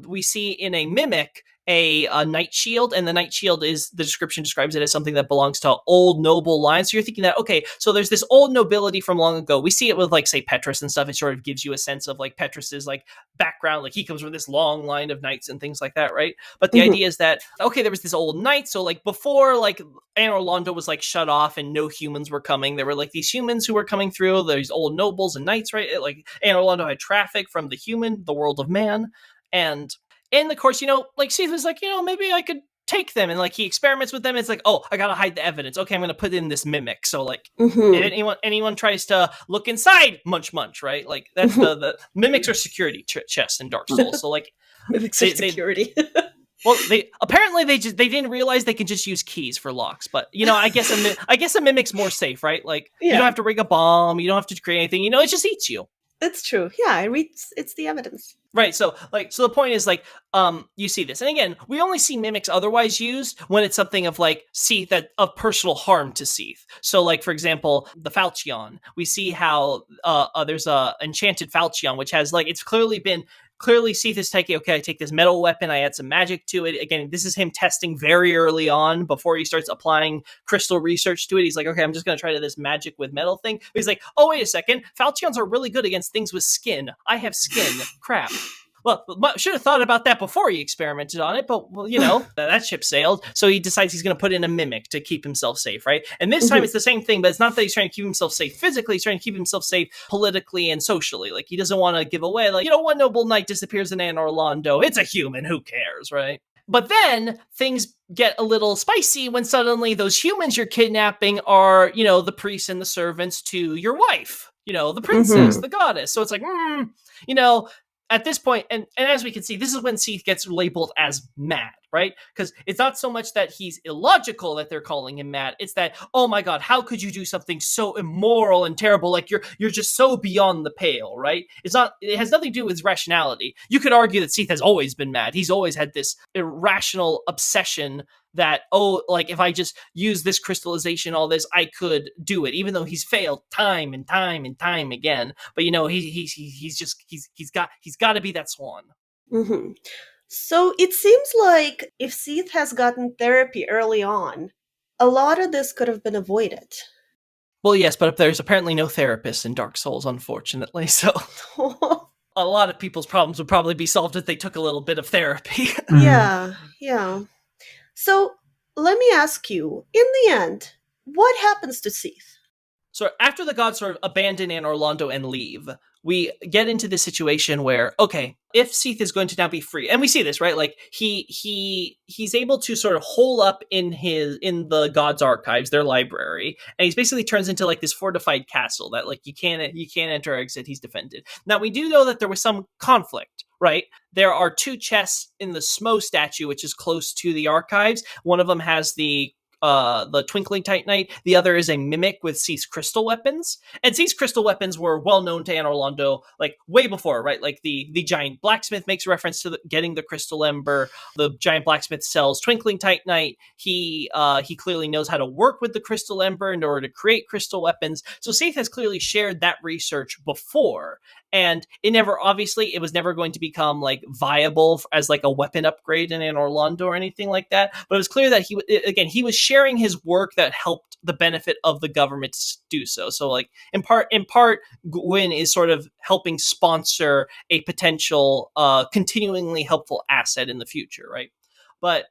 we see in a mimic a knight shield, and the knight shield is, the description describes it as something that belongs to old noble lines. So you're thinking that, okay, so there's this old nobility from long ago. We see it with like, say, Petrus and stuff. It sort of gives you a sense of like Petrus's like background, like he comes from this long line of knights and things like that, right? But the idea is that, okay, there was this old knight, so like before like Anor Londo was like shut off and no humans were coming, there were like these humans who were coming through, these old nobles and knights, right? Like Anor Londo had traffic from the human, the world of man. And in the course, like Seath was like, maybe I could take them, and like he experiments with them. It's like, oh, I gotta hide the evidence. Okay, I'm gonna put in this mimic. So like, if anyone tries to look inside, munch, right? Like that's the mimics are security chests in Dark Souls. So like, mimics are security. Well, they didn't realize they could just use keys for locks, but I guess a mimic's more safe, right? Like you don't have to rig a bomb, you don't have to create anything. It just eats you. It's true. Yeah, it's the evidence. Right, so the point is like, you see this, and again, we only see mimics otherwise used when it's something of like Seath that of personal harm to Seath. So, like for example, the Falchion, we see how there's a enchanted Falchion, which has like, it's clearly Seath is taking, okay, I take this metal weapon, I add some magic to it. Again, this is him testing very early on before he starts applying crystal research to it. He's like, okay, I'm just going to try this magic with metal thing. But he's like, oh, wait a second. Falchions are really good against things with skin. I have skin. Crap. Well, should have thought about that before he experimented on it, but, well, that ship sailed. So he decides he's going to put in a mimic to keep himself safe, right? And this time it's the same thing, but it's not that he's trying to keep himself safe physically. He's trying to keep himself safe politically and socially. Like, he doesn't want to give away, like, one noble knight disappears in Anor Londo. It's a human. Who cares, right? But then things get a little spicy when suddenly those humans you're kidnapping are, the priests and the servants to your wife, the princess, the goddess. So it's like, at this point, and as we can see, this is when Seath gets labeled as mad, right? Because it's not so much that he's illogical that they're calling him mad. It's that, oh my God, how could you do something so immoral and terrible? Like you're just so beyond the pale, right? It has nothing to do with rationality. You could argue that Seath has always been mad. He's always had this irrational obsession that, oh, like if I just use this crystallization, all this, I could do it, even though he's failed time and time and time again. But he's got to be that swan. Mm-hmm. So it seems like if Seath has gotten therapy early on, a lot of this could have been avoided. Well, yes, but there's apparently no therapist in Dark Souls, unfortunately. So a lot of people's problems would probably be solved if they took a little bit of therapy. Yeah. So let me ask you, in the end, what happens to Seath? So after the gods sort of abandon Anor Londo and leave, we get into this situation where, okay, if Seath is going to now be free, and we see this, right? Like he's able to sort of hole up in the gods' archives, their library, and he's basically turns into like this fortified castle that like you can't enter or exit. He's defended. Now we do know that there was some conflict, right? There are two chests in the Smo statue, which is close to the archives. One of them has the Twinkling Titanite. The other is a mimic with Seath's crystal weapons. And Seath's crystal weapons were well known to Anor Londo, like way before, right? Like the giant blacksmith makes reference to getting the crystal ember. The giant blacksmith sells Twinkling Titanite. He clearly knows how to work with the crystal ember in order to create crystal weapons. So Seath has clearly shared that research before. And it was never going to become like viable as like a weapon upgrade in Anor Londo or anything like that. But it was clear that he was sharing his work that helped the benefit of the government to do so. So like in part, Gwyn is sort of helping sponsor a potential continuingly helpful asset in the future, right? But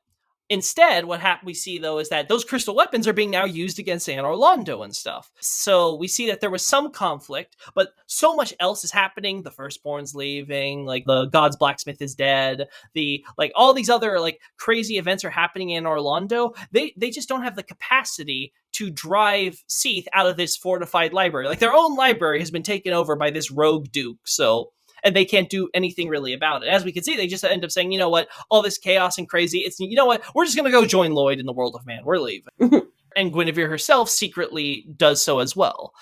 Instead, we see, though, is that those crystal weapons are being now used against Anor Londo and stuff. So we see that there was some conflict, but so much else is happening. The Firstborn's leaving, like the God's blacksmith is dead. All these other like crazy events are happening in Anor Londo. They just don't have the capacity to drive Seath out of this fortified library. Like their own library has been taken over by this rogue duke. And they can't do anything really about it. As we can see, they just end up saying, you know what, all this chaos and crazy, you know what, we're just going to go join Lloyd in the world of man. We're leaving. And Gwynevere herself secretly does so as well.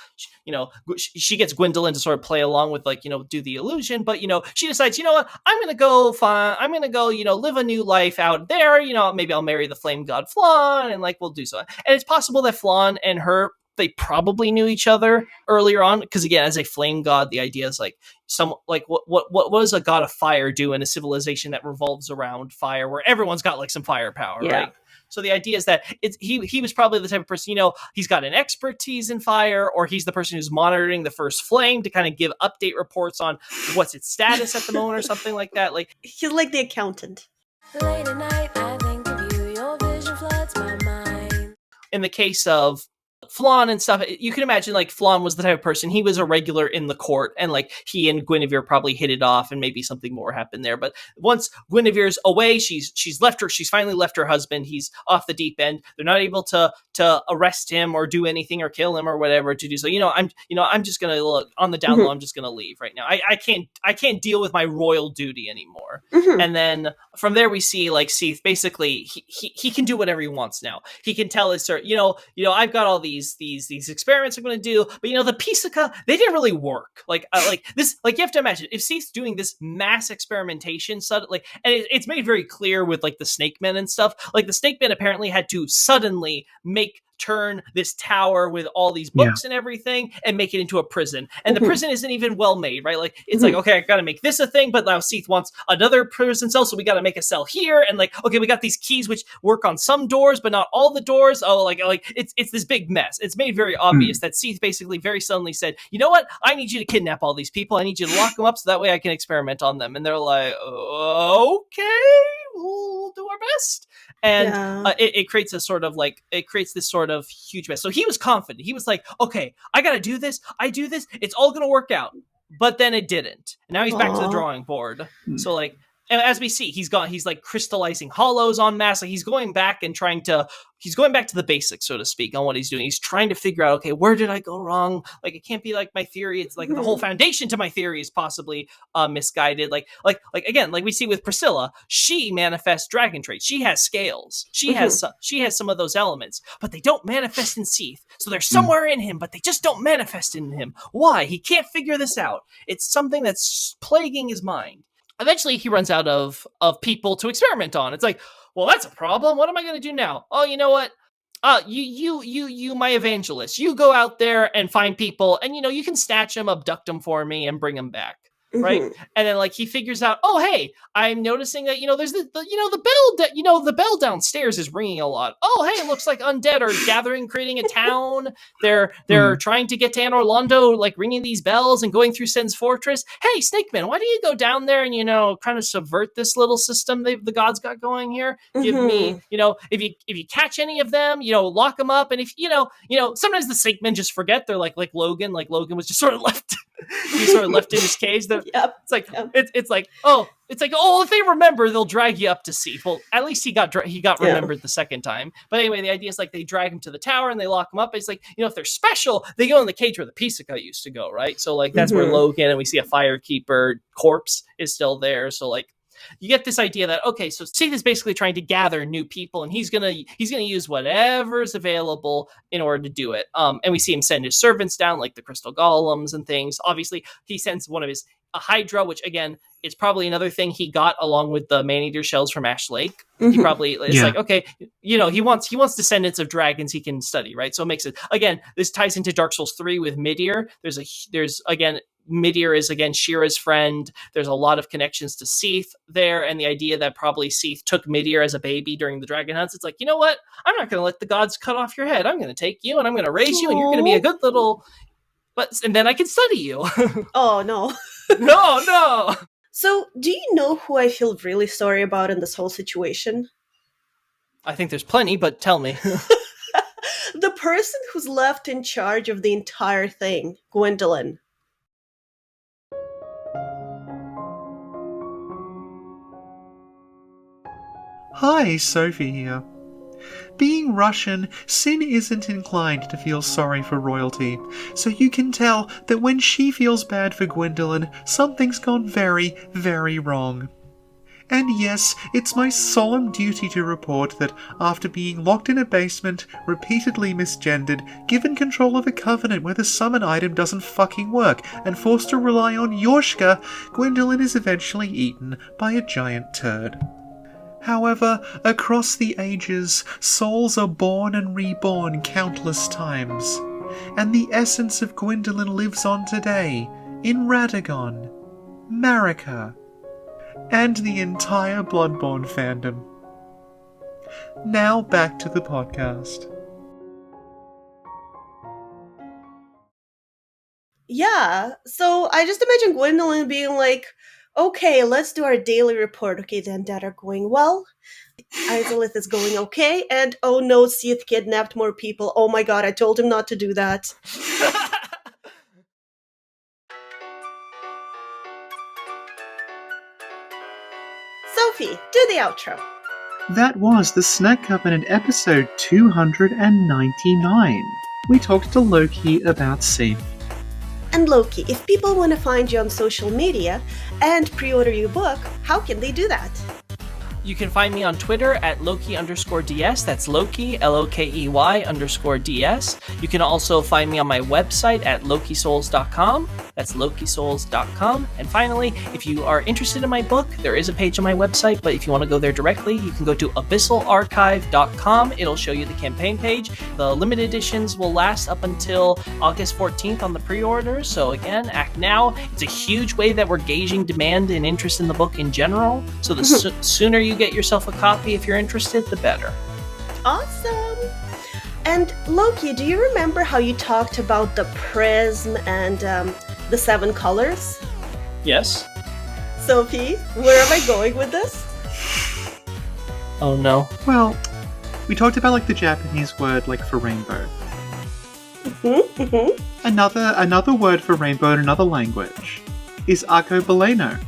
She gets Gwyndolin to sort of play along with, do the illusion, but, she decides, you know what, I'm going to go, live a new life out there. Maybe I'll marry the flame god Flan, and, we'll do so. And it's possible that Flan and her, they probably knew each other earlier on, because again, as a flame god, the idea is what does a god of fire do in a civilization that revolves around fire, where everyone's got some firepower, right? So the idea is that he was probably the type of person, he's got an expertise in fire, or he's the person who's monitoring the first flame to kind of give update reports on what's its status at the moment or something like that. He's like the accountant. Late at night, I think of you, your vision floods my mind. In the case of Flan and stuff, you can imagine Flan was the type of person, he was a regular in the court, and he and Gwynevere probably hit it off, and maybe something more happened there. But once Gwynevere's away, she's finally left her husband, he's off the deep end, they're not able to arrest him or do anything or kill him or whatever to do so. I'm just gonna look on the down low, I'm just gonna leave right now. I can't deal with my royal duty anymore. And then from there we see Seath basically he can do whatever he wants now. He can tell his sir, I've got all these experiments I'm going to do, but the Pisaka, they didn't really work. This, you have to imagine if Seath's doing this mass experimentation, and it's made very clear with the snake men and stuff. The snake men apparently had to suddenly turn this tower with all these books and everything and make it into a prison. And the prison isn't even well made, right? It's okay, I gotta make this a thing, but now Seath wants another prison cell, so we gotta make a cell here, and okay, we got these keys which work on some doors, but not all the doors. It's this big mess. It's made very obvious that Seath basically very suddenly said, you know what? I need you to kidnap all these people. I need you to lock them up so that way I can experiment on them. And they're like, okay, we'll do our best. And it creates this sort of huge mess. So he was confident. He was like, okay, I gotta do this. I do this. It's all gonna work out. But then it didn't. And now he's back to the drawing board. So and as we see, he's crystallizing hollows en masse. He's going back to the basics, so to speak, on what he's doing. He's trying to figure out, okay, where did I go wrong? It can't be my theory. It's the whole foundation to my theory is possibly misguided. Again, we see with Priscilla, she manifests dragon traits. She has scales. She has some of those elements, but they don't manifest in Seath. So they're somewhere in him, but they just don't manifest in him. Why? He can't figure this out. It's something that's plaguing his mind. Eventually, he runs out of people to experiment on. It's well, that's a problem. What am I going to do now? Oh, you know what? You, my evangelist, you go out there and find people, and you can snatch them, abduct them for me, and bring them back. Right. And then he figures out, oh, hey, I'm noticing that, there's the bell downstairs is ringing a lot. Oh, hey, it looks like undead are gathering, creating a town. They're trying to get to Anor Londo, ringing these bells and going through Sen's fortress. Hey, Snake Man, why don't you go down there and, kind of subvert this little system the gods got going here? Give me, if you catch any of them, lock them up. And if, sometimes the Snake Men just forget. They're like Logan was just sort of left. He's sort of left in his cage. It's like, if they remember, they'll drag you up to Seath. Well, at least he got remembered the second time. But anyway, the idea is they drag him to the tower and they lock him up. It's if they're special, they go in the cage where the Pisaka used to go, right? So that's where Logan, and we see a firekeeper corpse is still there. So you get this idea that, okay, so Seath is basically trying to gather new people, and he's gonna use whatever is available in order to do it. And we see him send his servants down, like the crystal golems and things. Obviously, he sends one of his a Hydra, which again is probably another thing he got along with the man-eater shells from Ash Lake. He probably is okay, he wants descendants of dragons he can study, right? So it makes it, again, this ties into Dark Souls 3 with Midir. Midir is again Shira's friend. There's a lot of connections to Seath there, and the idea that probably Seath took Midir as a baby during the dragon hunts. It's you know what? I'm not going to let the gods cut off your head. I'm going to take you and I'm going to raise you, and you're going to be a good little. And then I can study you. Oh no, no. So, do you know who I feel really sorry about in this whole situation? I think there's plenty, but tell me. The person who's left in charge of the entire thing, Gwyndolin. Hi, Sophie here. Being Russian, Sin isn't inclined to feel sorry for royalty, so you can tell that when she feels bad for Gwyndolin, something's gone very, very wrong. And yes, it's my solemn duty to report that after being locked in a basement, repeatedly misgendered, given control of a covenant where the summon item doesn't fucking work, and forced to rely on Yorshka, Gwyndolin is eventually eaten by a giant turd. However, across the ages, souls are born and reborn countless times, and the essence of Gwyndolin lives on today, in Radagon, Marika, and the entire Bloodborne fandom. Now back to the podcast. Yeah, so I just imagine Gwyndolin being like, okay, let's do our daily report. Okay, the undead are going well. Izalith is going okay. And oh no, Seath kidnapped more people. Oh my god, I told him not to do that. Sophie, do the outro. That was the Snack Covenant episode 299. We talked to Lokey about Seath. And Lokey, if people want to find you on social media and pre-order your book, how can they do that? You can find me on Twitter at Lokey_DS. That's Lokey, LOKEY_DS. You can also find me on my website at LokeySouls.com. That's LokeySouls.com. And finally, if you are interested in my book, there is a page on my website, but if you want to go there directly, you can go to abyssalarchive.com. It'll show you the campaign page. The limited editions will last up until August 14th on the pre-orders. So again, act now. It's a huge way that we're gauging demand and interest in the book in general. So the sooner you get yourself a copy if you're interested, the better. Awesome! And Lokey, do you remember how you talked about the prism and the 7 colors? Yes? Sophie, where am I going with this? Oh no. Well, we talked about like the Japanese word like for rainbow. Another word for rainbow in another language is arcobaleno.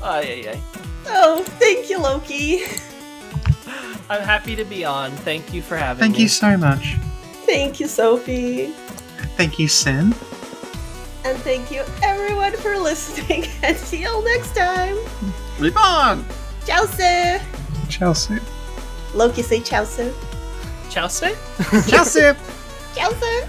Ay. Oh, thank you, Lokey. I'm happy to be on. Thank you for having me. Thank you so much. Thank you, Sophie. Thank you, Sin. And thank you, everyone, for listening. And see you all next time. Live on! Ciao, sir. Chelsea. Lokey, say ciao, sir. Ciao, sir. Chelsea! Ciao, sir.